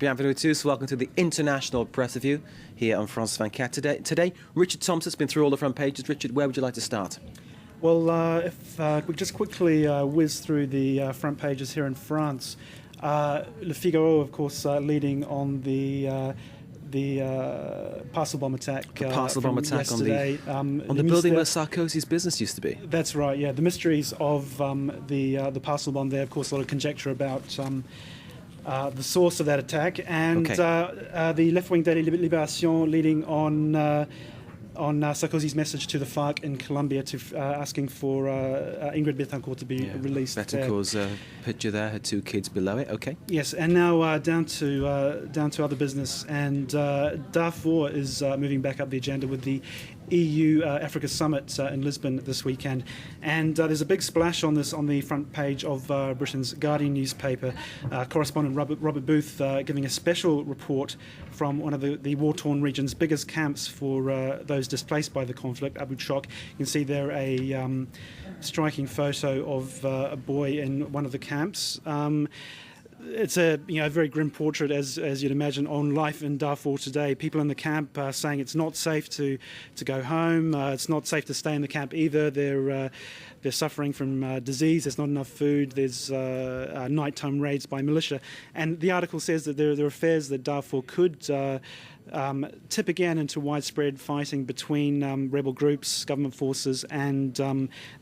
Bienvenue à tous. Welcome to the International Press Review here on France 24. Today, Richard Thompson's been through all the front pages. Richard, where would you like to start? Well, if we just quickly whiz through the front pages here in France, Le Figaro, of course, leading on the parcel bomb attack. The parcel bomb attack yesterday. on the building where Sarkozy's business used to be. That's right. Yeah, the mysteries of the parcel bomb there. Of course, a lot of conjecture about the source of that attack, and the left-wing daily Libération leading on Sarkozy's message to the FARC in Colombia, asking for Ingrid Betancourt to be released. Betancourt's picture there, her two kids below it. Okay. Yes, and now down to other business, and Darfur is moving back up the agenda with the EU Africa Summit in Lisbon this weekend, and there's a big splash on this on the front page of Britain's Guardian newspaper. Correspondent Robert Booth giving a special report from one of the war-torn region's biggest camps for those displaced by the conflict, Abu Chok. You can see there a striking photo of a boy in one of the camps. It's a very grim portrait, as you'd imagine, on life in Darfur today. People in the camp are saying it's not safe to go home. It's not safe to stay in the camp either. They're suffering from disease. There's not enough food. There's nighttime raids by militia. And the article says that there are fears that Darfur could tip again into widespread fighting between rebel groups, government forces, and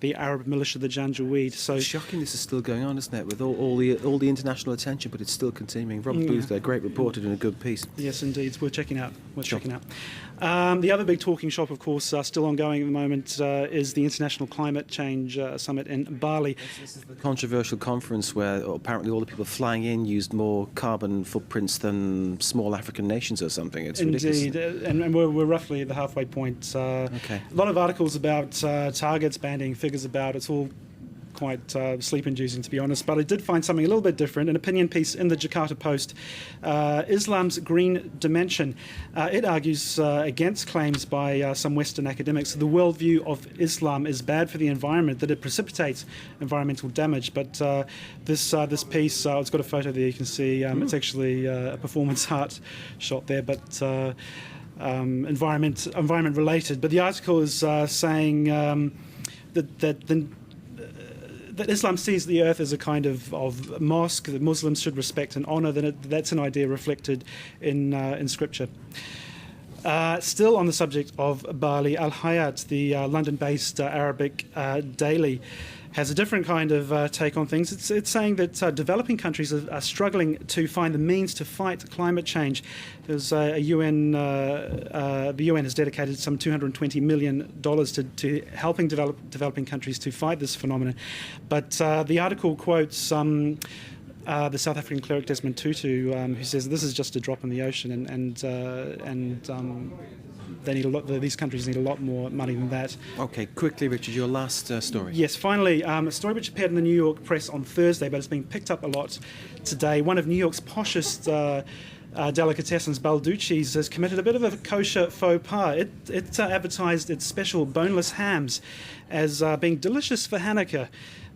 the Arab militia, the Janjaweed. So it's shocking this is still going on, isn't it? With all the international attention, but it's still continuing. Robert Booth, there, great reporter, doing a good piece. Yes, indeed. It's worth checking out. The other big talking shop, of course, still ongoing at the moment, is the International Climate Change Summit in Bali. This is the controversial conference where apparently all the people flying in used more carbon footprints than small African nations or something. It's indeed, ridiculous. And we're roughly at the halfway point. A lot of articles about targets, banding figures about. It's all quite sleep-inducing, to be honest, but I did find something a little bit different, an opinion piece in the Jakarta Post, Islam's Green Dimension. It argues against claims by some Western academics that the worldview of Islam is bad for the environment, that it precipitates environmental damage, but this piece, it's got a photo there you can see, it's actually a performance art shot there, but environment related. But the article is saying that Islam sees the earth as a kind of mosque that Muslims should respect and honour. That's an idea reflected in scripture. Still on the subject of Bali, Al Hayat, the London-based Arabic daily, has a different kind of take on things. It's saying that developing countries are struggling to find the means to fight climate change. There's the UN has dedicated some $220 million to helping developing countries to fight this phenomenon. But the article quotes the South African cleric Desmond Tutu, who says this is just a drop in the ocean, and they need these countries need a lot more money than that. Okay, quickly, Richard, your last story. Yes, finally, a story which appeared in the New York press on Thursday, but it's been picked up a lot today. One of New York's poshest delicatessens, Balducci's, has committed a bit of a kosher faux pas. It advertised its special boneless hams as being delicious for Hanukkah.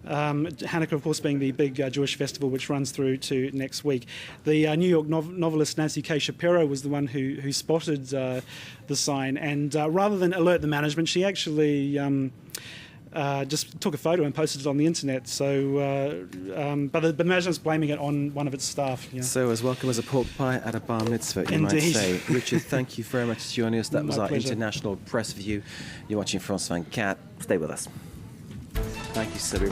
Hanukkah, of course, being the big Jewish festival which runs through to next week. The New York novelist Nancy K. Shapiro was the one who spotted the sign, and rather than alert the management, she actually just took a photo and posted it on the internet. So, but the management's blaming it on one of its staff. So as welcome as a pork pie at a bar mitzvah, you might say. Richard, thank you very much for joining us. That was our pleasure. International Press Review. You're watching France 24. Stay with us. Thank you, Sylvie.